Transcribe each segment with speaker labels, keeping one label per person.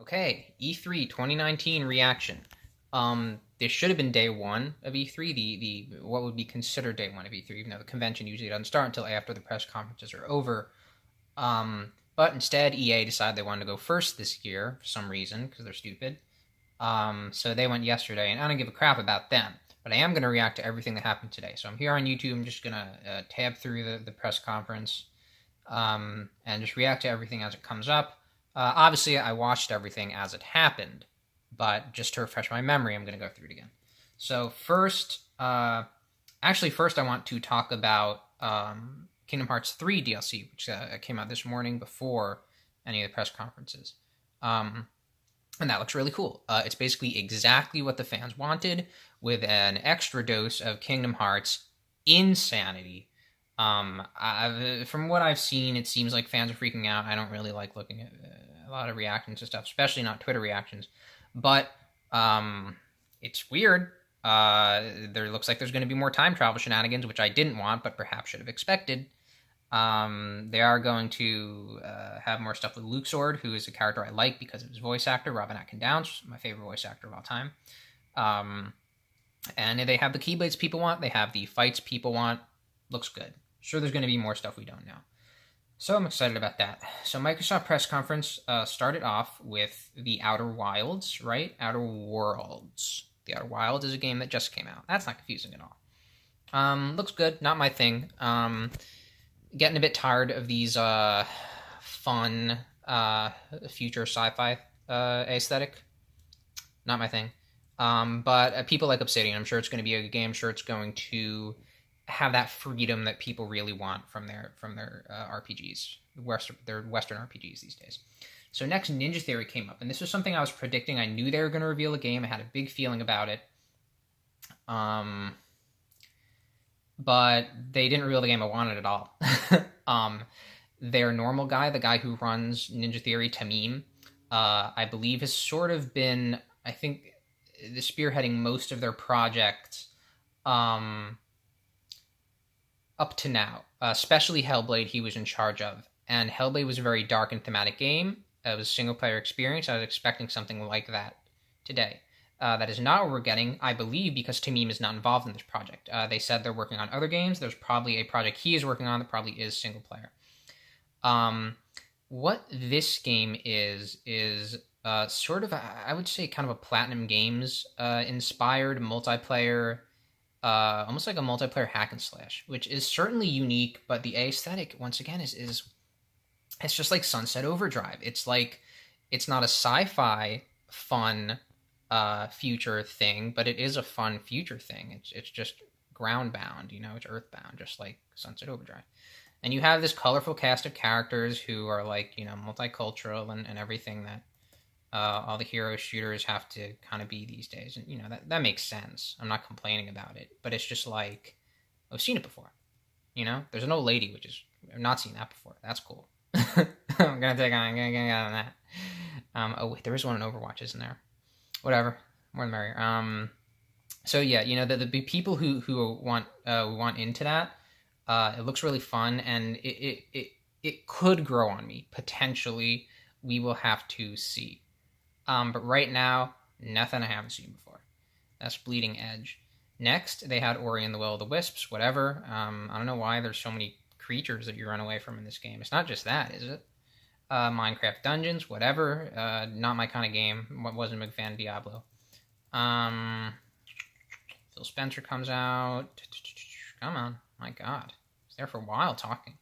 Speaker 1: Okay, E3 2019 reaction. This should have been day one of E3, the what would be considered day one of E3, even though the convention usually doesn't start until after the press conferences are over. But instead, EA decided they wanted to go first this year for some reason because they're stupid. So they went yesterday, and I don't give a crap about them. But I am going to react to everything that happened today. So I'm here on YouTube. I'm just going to tab through the press conference and just react to everything as it comes up. Obviously, I watched everything as it happened, but just to refresh my memory, I'm going to go through it again. So first, first I want to talk about Kingdom Hearts 3 DLC, which came out this morning before any of the press conferences. And that looks really cool. It's basically exactly what the fans wanted, with an extra dose of Kingdom Hearts insanity. From what I've seen, it seems like fans are freaking out. I don't really like looking at a lot of reactions to stuff, especially not Twitter reactions. But it's weird. There looks like there's going to be more time travel shenanigans, which I didn't want, but perhaps should have expected. They are going to have more stuff with Luke Sword, who is a character I like because of his voice actor, Robin Atkin Downes, my favorite voice actor of all time. And they have the Keyblades people want. They have the fights people want. Looks good. Sure, there's going to be more stuff we don't know. So I'm excited about that. So Microsoft press conference started off with the Outer Wilds, right? Outer Worlds. The Outer Wilds is a game that just came out. That's not confusing at all. Looks good. Not my thing. Getting a bit tired of these fun future sci-fi aesthetic. Not my thing. But people like Obsidian. I'm sure it's going to be a good game. I'm sure it's going to have that freedom that people really want from their RPGs, their Western RPGs these days. So next, Ninja Theory came up, and this was something I was predicting. I knew they were going to reveal a game. I had a big feeling about it. But they didn't reveal the game I wanted at all. Their normal guy, the guy who runs Ninja Theory, Tamim, I believe has sort of been, I think, the spearheading most of their projects up to now, especially Hellblade he was in charge of. And Hellblade was a very dark and thematic game. It was a single-player experience. I was expecting something like that today. That is not what we're getting, I believe, because Tamim is not involved in this project. They said they're working on other games. There's probably a project he is working on that probably is single-player. What this game is sort of, I would say, kind of a Platinum Games inspired multiplayer, almost like a multiplayer hack and slash, which is certainly unique, but the aesthetic, once again, is it's just like Sunset Overdrive. It's like, it's not a sci-fi fun future thing, but it is a fun future thing. It's just ground bound, it's earthbound, just like Sunset Overdrive. And you have this colorful cast of characters who are like, multicultural and everything that all the hero shooters have to kind of be these days. And, that makes sense. I'm not complaining about it. But it's just like, I've seen it before. There's an old lady, which is, I've not seen that before. That's cool. I'm going to get on that. Oh, wait, there is one in Overwatch, isn't there? Whatever. More the merrier. So, yeah, the people who want into that, it looks really fun, and it could grow on me. Potentially, we will have to see. But right now, nothing I haven't seen before. That's Bleeding Edge. Next, they had Ori and the Will of the Wisps, whatever. I don't know why there's so many creatures that you run away from in this game. It's not just that, is it? Minecraft Dungeons, whatever. Not my kind of game. Wasn't a big fan of Diablo. Phil Spencer comes out. Come on. My God. He's there for a while talking.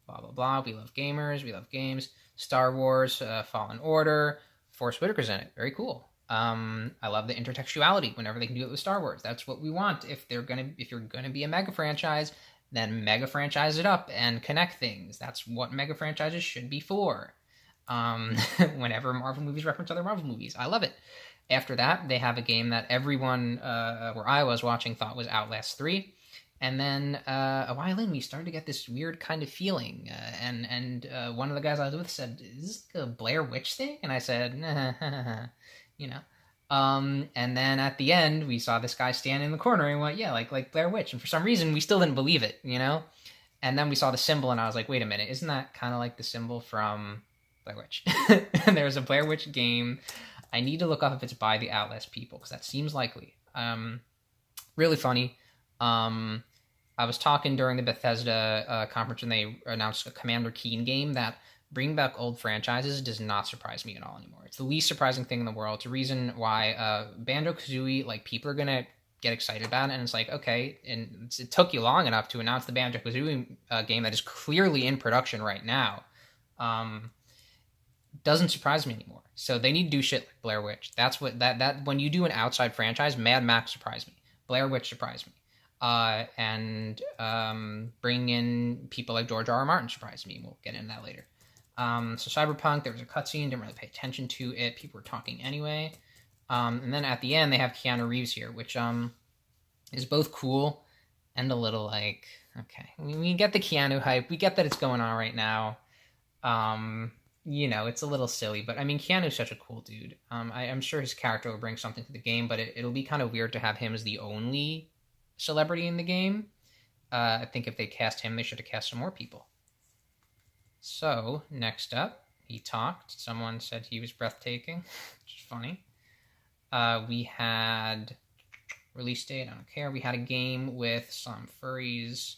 Speaker 1: Blah, blah, blah. We love gamers. We love games. Star Wars, Fallen Order. Forrest Whitaker's in it. Very cool. I love the intertextuality whenever they can do it with Star Wars. That's what we want. If you're gonna be a mega franchise, then mega franchise it up and connect things. That's what mega franchises should be for. Whenever Marvel movies reference other Marvel movies, I love it. After that, they have a game that everyone where I was watching thought was Outlast 3. And then a while in, we started to get this weird kind of feeling. And one of the guys I was with said, "Is this like a Blair Witch thing?" And I said, "Nah," And then at the end, we saw this guy standing in the corner and went, "Yeah, like Blair Witch." And for some reason, we still didn't believe it, And then we saw the symbol, and I was like, "Wait a minute, isn't that kind of like the symbol from Blair Witch. There's a Blair Witch game. I need to look up if it's by the Outlast people, because that seems likely. Really funny. I was talking during the Bethesda conference when they announced a Commander Keen game that bringing back old franchises does not surprise me at all anymore. It's the least surprising thing in the world. It's a reason why Banjo-Kazooie, like, people are going to get excited about it, and it's like, okay, and it took you long enough to announce the Banjo-Kazooie game that is clearly in production right now. Doesn't surprise me anymore. So they need to do shit like Blair Witch. That's what that when you do an outside franchise, Mad Max surprised me. Blair Witch surprised me. And bringing in people like George R.R. Martin surprised me. We'll get into that later. So Cyberpunk, there was a cutscene, didn't really pay attention to it. People were talking anyway. And then at the end, they have Keanu Reeves here, which is both cool and a little like, okay, we get the Keanu hype. We get that it's going on right now. It's a little silly, but I mean, Keanu's such a cool dude. I'm sure his character will bring something to the game, but it'll be kind of weird to have him as the only celebrity in the game. I think if they cast him, they should have cast some more people. So, next up, he talked. Someone said he was breathtaking, which is funny. We had release date, I don't care. We had a game with some furries,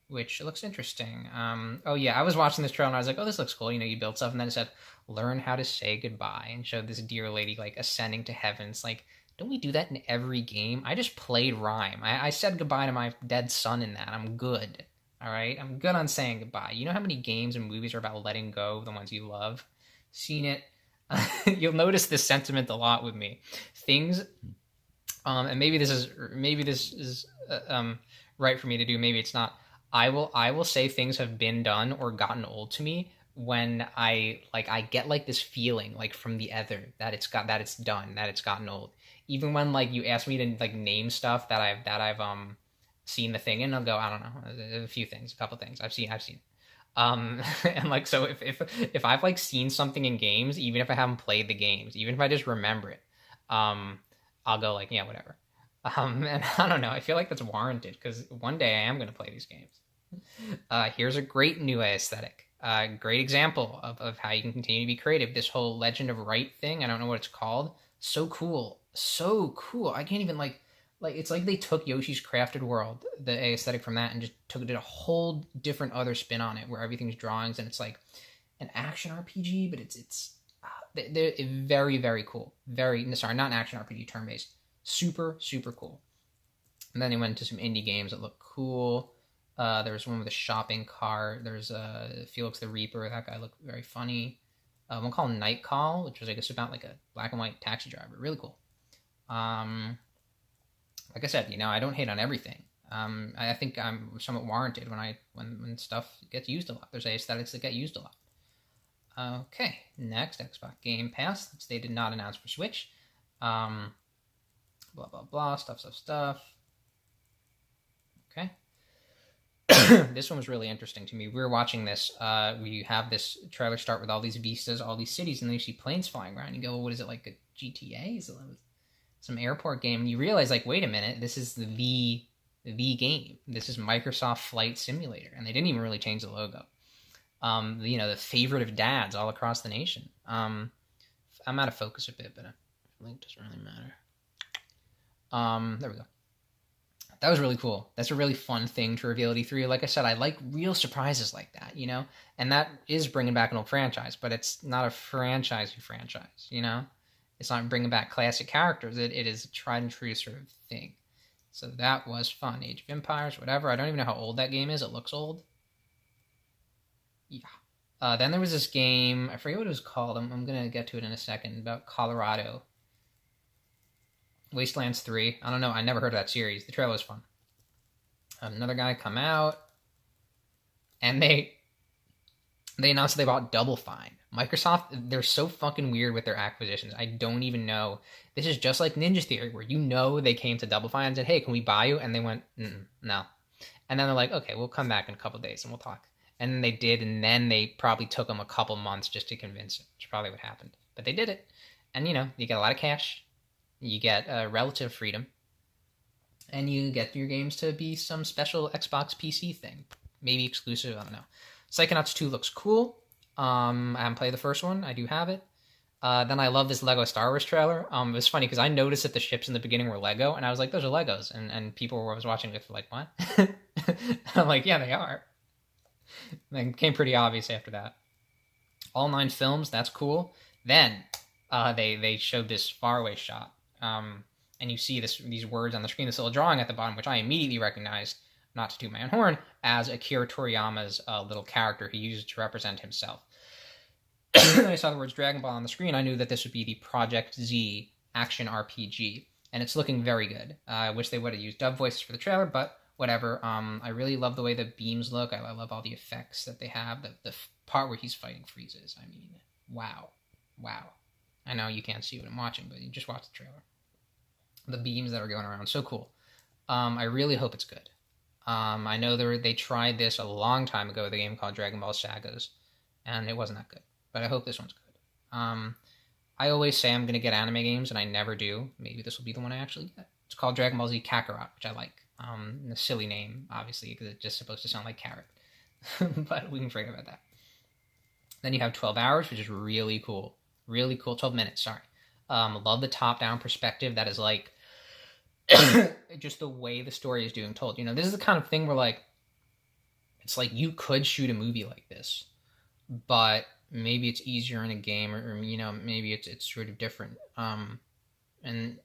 Speaker 1: which looks interesting. I was watching this trailer and I was like, oh, this looks cool. You build stuff, and then it said, learn how to say goodbye, and showed this deer lady, like, ascending to heaven. It's like, don't we do that in every game? I just played Rhyme. I said goodbye to my dead son in that. I'm good. All right? I'm good on saying goodbye. You know how many games and movies are about letting go of the ones you love? Seen it. You'll notice this sentiment a lot with me. Things, and maybe this is right for me to do. Maybe it's not. I will say things have been done or gotten old to me when I get like this feeling like from the ether that it's done, that it's gotten old. Even when like you ask me to like name stuff that I've seen the thing in, I'll go, I don't know, a couple things I've seen. And like, so if I've like seen something in games, even if I haven't played the games, even if I just remember it, I'll go like, yeah, whatever. And I don't know, I feel like that's warranted because one day I am going to play these games. Here's a great new aesthetic. Great example of how you can continue to be creative. This whole Legend of Right thing, I don't know what it's called. So cool. I can't even like it's like they took Yoshi's Crafted World, the aesthetic from that, and just did a whole different other spin on it, where everything's drawings and it's like an action RPG, but they're very, very cool. Not an action RPG, turn-based. Super, super cool. And then they went into some indie games that look cool. There was one with a shopping cart. There's Felix the Reaper. That guy looked very funny. One called Night Call, which was about like a black and white taxi driver. Really cool. Like I said, I don't hate on everything. I think I'm somewhat warranted when stuff gets used a lot. There's aesthetics that get used a lot. Okay, next, Xbox Game Pass, which they did not announce for Switch. Blah, blah, blah, stuff. Okay. This one was really interesting to me. We were watching this. We have this trailer start with all these vistas, all these cities, and then you see planes flying around. You go, well, what is it, like a GTA? Is it some airport game? And you realize, like, wait a minute, this is the game. This is Microsoft Flight Simulator, and they didn't even really change the logo. The favorite of dads all across the nation. I'm out of focus a bit, but I think it doesn't really matter. There we go. That was really cool. That's a really fun thing to reveal at E3. Like I said, I like real surprises like that, And that is bringing back an old franchise, but it's not a franchise, It's not bringing back classic characters. It is a tried and true sort of thing. So that was fun. Age of Empires, whatever. I don't even know how old that game is. It looks old. Yeah. Then there was this game. I forget what it was called. I'm going to get to it in a second. About Colorado. Wastelands 3. I don't know. I never heard of that series. The trailer was fun. Another guy come out. And they announced they bought Double Fine. Microsoft, they're so fucking weird with their acquisitions. I don't even know. This is just like Ninja Theory, where they came to Double Fine and said, hey, can we buy you? And they went, no. And then they're like, okay, we'll come back in a couple days and we'll talk. And then they did, and then they probably took them a couple months just to convince them, which is probably what happened. But they did it. And, you get a lot of cash. You get relative freedom. And you get your games to be some special Xbox PC thing. Maybe exclusive, I don't know. Psychonauts 2 looks cool. I haven't played the first one. I do have it. Then I love this Lego Star Wars trailer. It was funny because I noticed that the ships in the beginning were Lego, and I was like, "Those are Legos," and people I was watching with were like, "What?" I'm like, "Yeah, they are." And it became pretty obvious after that. All 9 films. That's cool. Then they showed this faraway shot, and you see these words on the screen, this little drawing at the bottom, which I immediately recognized, not to toot my own horn, as Akira Toriyama's little character he uses to represent himself. When I saw the words Dragon Ball on the screen, I knew that this would be the Project Z action RPG, and it's looking very good. I wish they would have used dub voices for the trailer, but whatever. I really love the way the beams look. I love all the effects that they have. The part where he's fighting freezes. I mean, wow. I know you can't see what I'm watching, but you just watch the trailer. The beams that are going around, so cool. I really hope it's good. I know they tried this a long time ago with a game called Dragon Ball Sagas, and it wasn't that good. But I hope this one's good. I always say I'm going to get anime games, and I never do. Maybe this will be the one I actually get. It's called Dragon Ball Z Kakarot, which I like. A silly name, obviously, because it's just supposed to sound like carrot. But we can forget about that. Then you have 12 Hours, which is really cool. Really cool. 12 minutes, sorry. Love the top-down perspective that is like just the way the story is being told. You know, this is the kind of thing where, like, it's like you could shoot a movie like this, but maybe it's easier in a game, or you know, maybe it's sort of different. And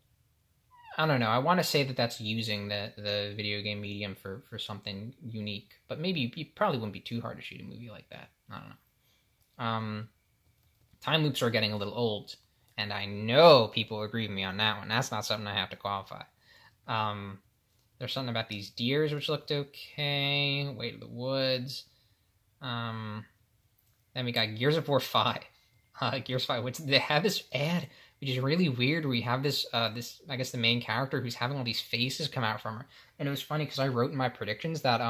Speaker 1: I don't know. I want to say that that's using the video game medium for something unique, but maybe it probably wouldn't be too hard to shoot a movie like that. I don't know. Time loops are getting a little old, and I know people agree with me on that one. That's not something I have to qualify. There's something about these deers which looked okay. Way to the Woods. Then we got Gears of War 5. Gears 5, which they have this ad, which is really weird, where we have this, I guess the main character who's having all these faces come out from her. And it was funny because I wrote in my predictions that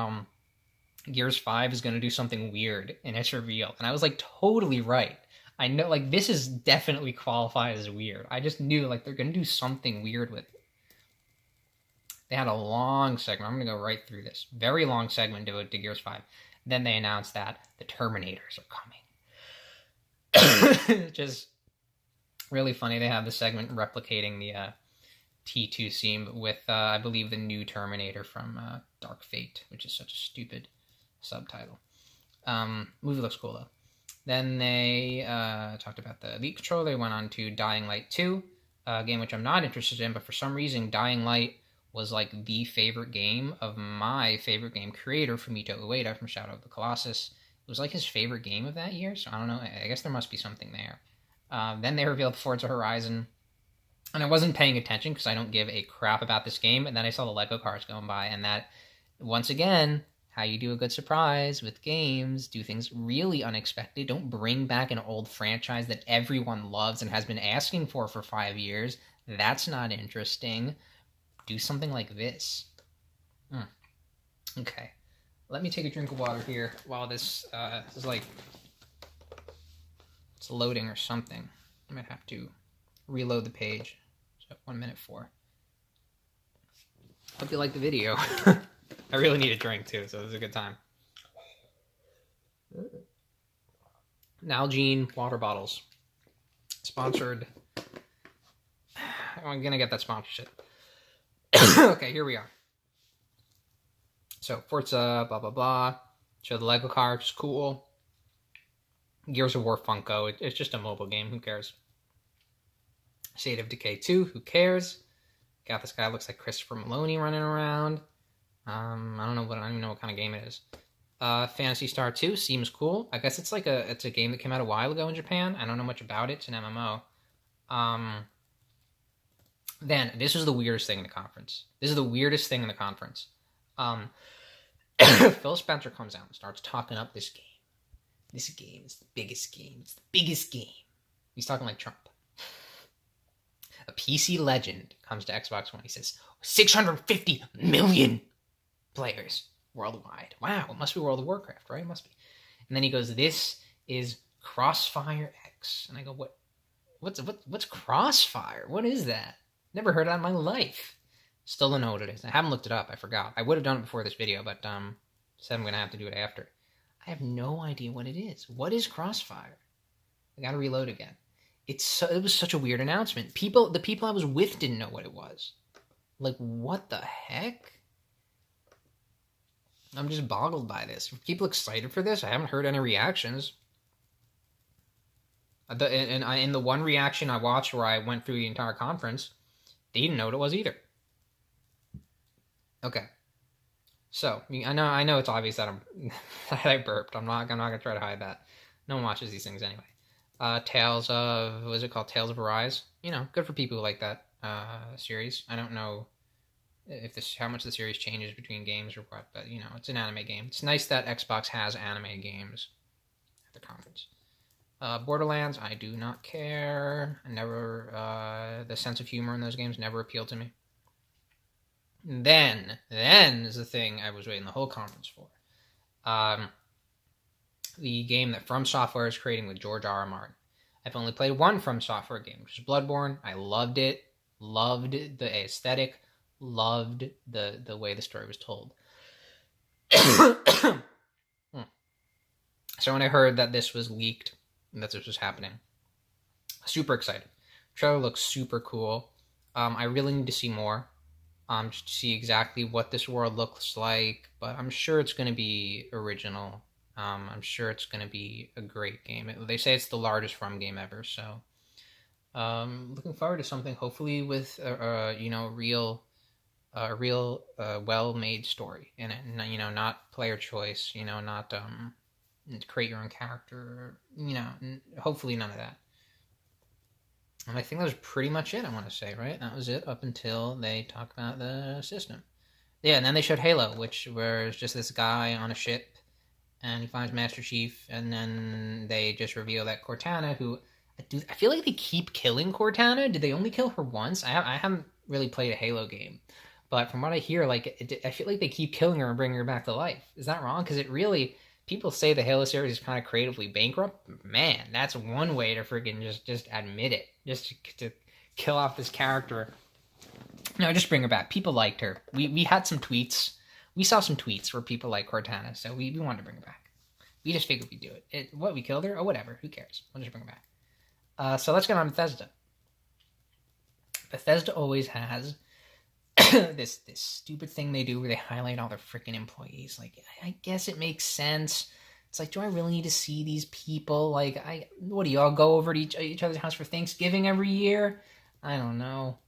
Speaker 1: Gears 5 is going to do something weird in its reveal. And I was like totally right. I know, like, this is definitely qualified as weird. I just knew, like, they're going to do something weird with it. They had a long segment. I'm going to go right through this. Very long segment devoted to Gears 5. Then they announced that the Terminators are coming. Just really funny. They have the segment replicating the T2 scene with, I believe, the new Terminator from Dark Fate, which is such a stupid subtitle. Movie looks cool, though. Then they talked about the Elite Control. They went on to Dying Light 2, a game which I'm not interested in, but for some reason, Dying Light was like the favorite game of my favorite game creator, Fumito Ueda from Shadow of the Colossus. It was like his favorite game of that year, so I don't know. I guess there must be something there. Then they revealed Forza Horizon, and I wasn't paying attention because I don't give a crap about this game, and then I saw the Lego cars going by, and that, once again, how you do a good surprise with games, do things really unexpected. Don't bring back an old franchise that everyone loves and has been asking for 5 years. That's not interesting. Do something like this. Okay. Let me take a drink of water here while this is like, it's loading or something. I might have to reload the page. So 1 minute 4. Hope you like the video. I really need a drink too, so this is a good time. Nalgene water bottles. Sponsored. I'm gonna get that sponsorship. Okay, here we are. So, Forza, blah, blah, blah. Show the Lego car, which is cool. Gears of War Funko. It's just a mobile game. Who cares? State of Decay 2. Who cares? Got this guy looks like Christopher Maloney running around. I don't even know what kind of game it is. Phantasy Star 2 seems cool. I guess it's like it's a game that came out a while ago in Japan. I don't know much about it. It's an MMO. Then, this was the weirdest thing in the conference. Phil Spencer comes out and starts talking up this game. This game is the biggest game. It's the biggest game. He's talking like Trump. A PC legend comes to Xbox One. He says, 650 million players worldwide. Wow, it must be World of Warcraft, right? It must be. And then he goes, this is Crossfire X. And I go, what's Crossfire? What is that? Never heard of that in my life. Still don't know what it is. I haven't looked it up. I forgot. I would have done it before this video, but said I'm going to have to do it after. I I have no idea what it is. What is Crossfire? I gotta reload again. It was such a weird announcement. The people I was with didn't know what it was. Like, what the heck? I'm just boggled by this. Are people excited for this? I haven't heard any reactions. In the one reaction I watched where I went through the entire conference, they didn't know what it was either. Okay. So, I know it's obvious that I burped. I'm not gonna try to hide that. No one watches these things anyway. Tales of, what is it called? Tales of Arise. Good for people who like that series. I don't know if how much the series changes between games or what, but it's an anime game. It's nice that Xbox has anime games at the conference. Borderlands, I do not care. The sense of humor in those games never appealed to me. Then is the thing I was waiting the whole conference for. The game that From Software is creating with George R. R. Martin. I've only played one From Software game, which is Bloodborne. I loved it. Loved the aesthetic. Loved the way the story was told. So when I heard that this was leaked, and that this was happening, super excited. Trailer looks super cool. I really need to see more. Just to see exactly what this world looks like, but I'm sure it's going to be original. I'm sure it's going to be a great game. They say it's the largest From game ever, so looking forward to something hopefully with a real well-made story in it. Not player choice. Not create your own character. Hopefully none of that. And I think that was pretty much it, I want to say, right? That was it up until they talk about the system. Yeah, and then they showed Halo, where it's just this guy on a ship, and he finds Master Chief, and then they just reveal that Cortana, who... I feel like they keep killing Cortana. Did they only kill her once? I haven't really played a Halo game, but from what I hear, I feel like they keep killing her and bringing her back to life. Is that wrong? Because it really... People say the Halo series is kind of creatively bankrupt. Man, that's one way to freaking just admit it. Just to kill off this character. No, just bring her back. People liked her. We had some tweets. We saw some tweets where people like Cortana, so we wanted to bring her back. We just figured we'd do it. We killed her? Oh, whatever. Who cares? We'll just bring her back. So let's get on Bethesda. Bethesda always has this stupid thing they do where they highlight all their freaking employees. Like, I guess it makes sense. It's like, do I really need to see these people? Like, what do y'all go over to each other's house for Thanksgiving every year? I don't know.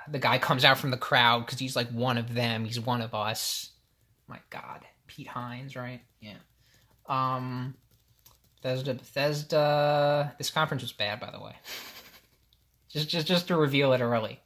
Speaker 1: The guy comes out from the crowd because he's like one of them. He's one of us. My God. Pete Hines, right? Yeah. Bethesda. This conference was bad, by the way. just to reveal it early.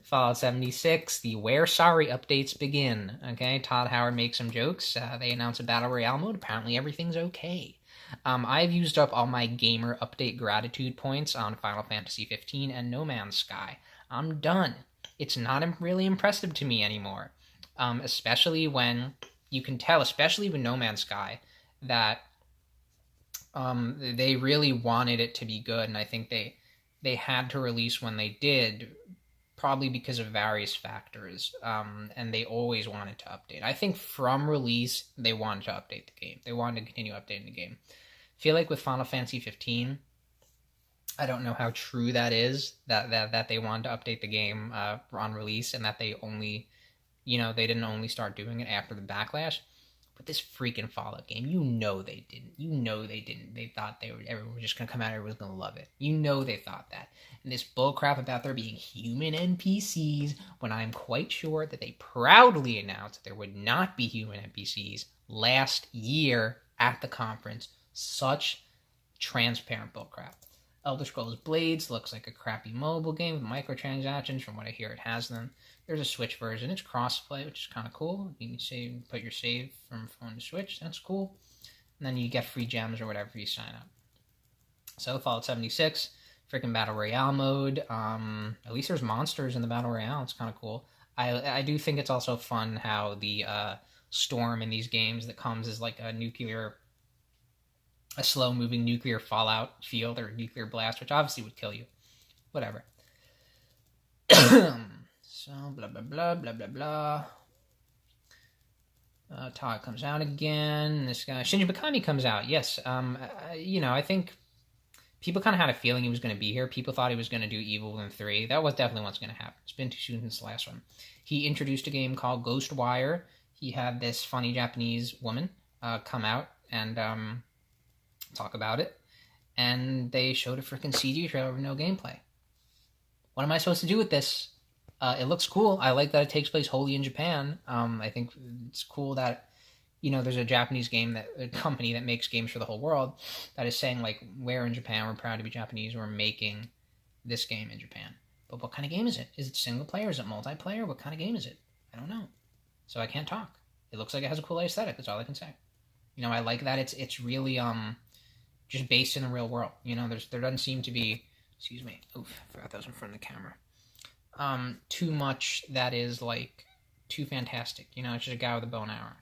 Speaker 1: Fallout 76, the Where Sorry updates begin. Okay, Todd Howard makes some jokes. They announce a Battle Royale mode. Apparently everything's okay. I've used up all my gamer update gratitude points on Final Fantasy 15 and No Man's Sky. I'm done. It's not really impressive to me anymore. Especially when you can tell, especially with No Man's Sky, that they really wanted it to be good, and I think they had to release when they did, probably because of various factors, and they always wanted to update. I think from release, they wanted to update the game. They wanted to continue updating the game. I feel like with Final Fantasy 15, I don't know how true that is, that they wanted to update the game on release, and that they only, they didn't only start doing it after the backlash. But this freaking Fallout game, they didn't. They thought everyone was just going to come out, everyone was going to love it. They thought that. And this bullcrap about there being human NPCs, when I'm quite sure that they proudly announced that there would not be human NPCs last year at the conference. Such transparent bullcrap. Elder Scrolls Blades looks like a crappy mobile game with microtransactions. From what I hear, it has them. There's a Switch version. It's crossplay, which is kind of cool. You can put your save from phone to Switch. That's cool. And then you get free gems or whatever you sign up. So Fallout 76, freaking Battle Royale mode. At least there's monsters in the Battle Royale. It's kind of cool. I do think it's also fun how the storm in these games that comes as like a slow-moving nuclear fallout field or nuclear blast, which obviously would kill you. Whatever. So, blah, blah, blah, blah, blah, blah. Todd comes out again. This guy Shinji Mikami comes out. Yes. I think people kind of had a feeling he was going to be here. People thought he was going to do Evil Within 3. That was definitely what's going to happen. It's been too soon since the last one. He introduced a game called Ghostwire. He had this funny Japanese woman come out and talk about it. And they showed a freaking CG trailer with no gameplay. What am I supposed to do with this? It looks cool. I like that it takes place wholly in Japan. I think it's cool that, there's a Japanese a company that makes games for the whole world that is saying, like, we're in Japan, we're proud to be Japanese, we're making this game in Japan. But what kind of game is it? Is it single player? Is it multiplayer? What kind of game is it? I don't know. So I can't talk. It looks like it has a cool aesthetic. That's all I can say. I like that it's really just based in the real world. There doesn't seem to be, excuse me, oof, I forgot that was in front of the camera. Too much that is like too fantastic. It's just a guy with a bow and arrow.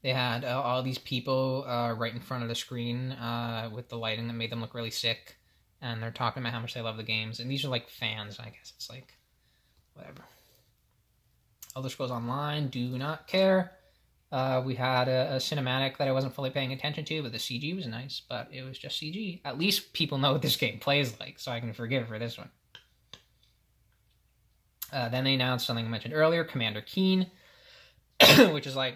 Speaker 1: They had all these people right in front of the screen with the lighting that made them look really sick, and they're talking about how much they love the games. And these are like fans, I guess. It's like whatever. Elder Scrolls Online, do not care. We had a cinematic that I wasn't fully paying attention to, but the CG was nice, but it was just CG. At least people know what this game plays like, so I can forgive for this one. Then they announced something I mentioned earlier, Commander Keen, which is like,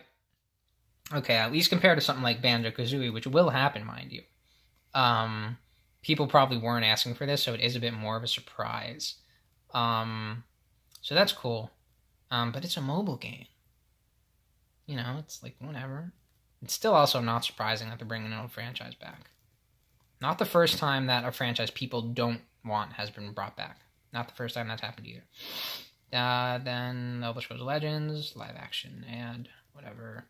Speaker 1: okay, at least compared to something like Banjo-Kazooie, which will happen, mind you. People probably weren't asking for this, so it is a bit more of a surprise. So that's cool. But it's a mobile game. It's like, whatever. It's still also not surprising that they're bringing an old franchise back. Not the first time that a franchise people don't want has been brought back. Not the first time that's happened either. Then Elder Scrolls Legends, live action ad, whatever.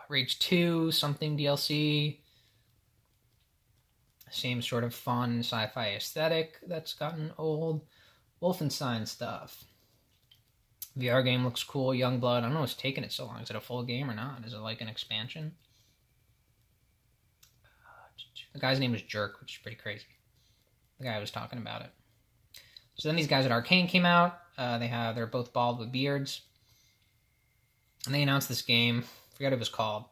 Speaker 1: Rage 2, something DLC. Same sort of fun sci-fi aesthetic that's gotten old. Wolfenstein stuff. VR game looks cool. Youngblood. I don't know what's taking it so long. Is it a full game or not? Is it like an expansion? The guy's name is Jerk, which is pretty crazy. The guy was talking about it. So then these guys at Arcane came out. They're both bald with beards. And they announced this game. I forget what it was called.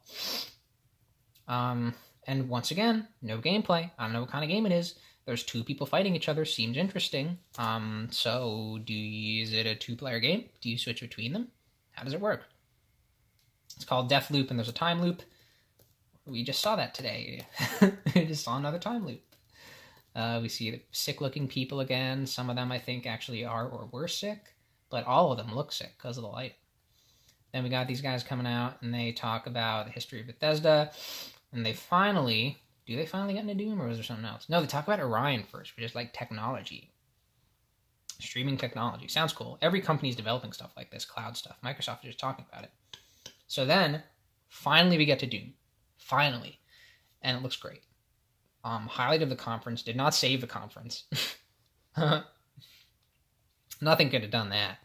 Speaker 1: And once again, no gameplay. I don't know what kind of game it is. There's two people fighting each other. Seems interesting. So is it a two-player game? Do you switch between them? How does it work? It's called Deathloop, and there's a time loop. We just saw that today. We just saw another time loop. We see the sick-looking people again. Some of them, I think, actually are or were sick, but all of them look sick because of the light. Then we got these guys coming out, and they talk about the history of Bethesda, and do they finally get into Doom, or was there something else? No, they talk about Orion first, which is like technology. Streaming technology. Sounds cool. Every company's developing stuff like this, cloud stuff. Microsoft is just talking about it. So then, finally we get to Doom. Finally. And it looks great. Highlight of the conference. Did not save the conference. Nothing could have done that.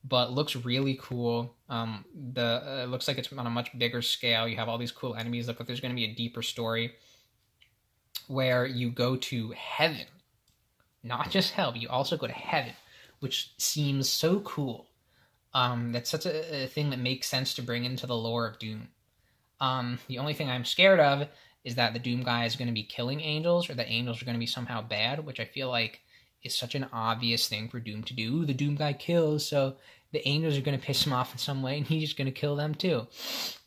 Speaker 1: But looks really cool. It looks like it's on a much bigger scale. You have all these cool enemies. Look like there's going to be a deeper story where you go to heaven. Not just hell, but you also go to heaven, which seems so cool. That's such a thing that makes sense to bring into the lore of Doom. The only thing I'm scared of is that the Doom guy is going to be killing angels, or that angels are going to be somehow bad, which I feel like is such an obvious thing for Doom to do. The Doom guy kills, so the angels are going to piss him off in some way, and he's just going to kill them too.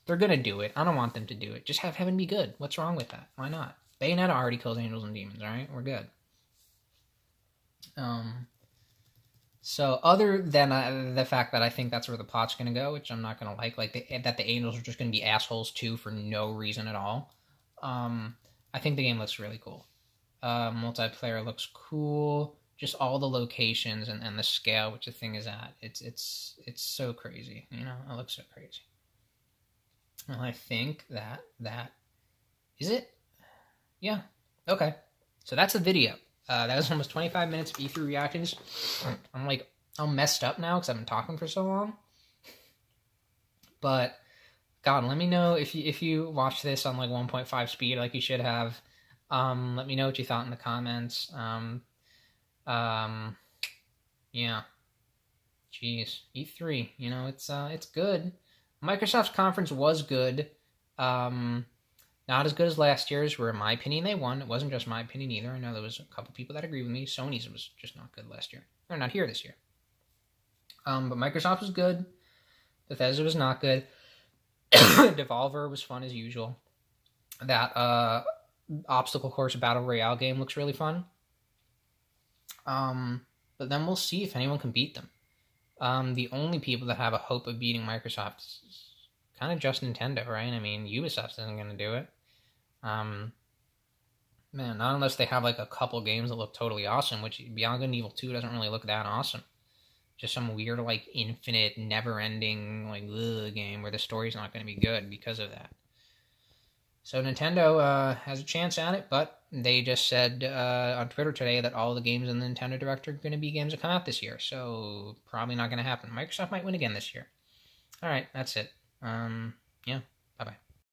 Speaker 1: They're going to do it. I don't want them to do it. Just have heaven be good. What's wrong with that? Why not? Bayonetta already kills angels and demons, alright? We're good. So other than the fact that I think that's where the plot's going to go, which I'm not going to like that the angels are just going to be assholes too for no reason at all, I think the game looks really cool. Multiplayer looks cool. Just all the locations and the scale which the thing is at. It's so crazy. It looks so crazy. Well, I think that is it. Yeah. Okay. So that's the video. That was almost 25 minutes of E3 reactions. I'm messed up now because I've been talking for so long. But God, let me know if you watch this on like 1.5 speed, like you should have. Let me know what you thought in the comments. Yeah. Jeez, E3. It's good. Microsoft's conference was good. Not as good as last year's, where in my opinion they won. It wasn't just my opinion either. I know there was a couple people that agree with me. Sony's was just not good last year. They're not here this year. But Microsoft was good. Bethesda was not good. Devolver was fun as usual. That obstacle course battle royale game looks really fun. But then we'll see if anyone can beat them. The only people that have a hope of beating Microsoft is kind of just Nintendo, right? I mean, Ubisoft isn't going to do it. Man, not unless they have like a couple games that look totally awesome, which Beyond Good and Evil 2 doesn't really look that awesome. Just some weird, like, infinite, never-ending, like, game where the story's not going to be good because of that. So Nintendo has a chance at it, but they just said on Twitter today that all the games in the Nintendo Direct are going to be games that come out this year, so probably not going to happen. Microsoft might win again this year. All right, that's it. Yeah.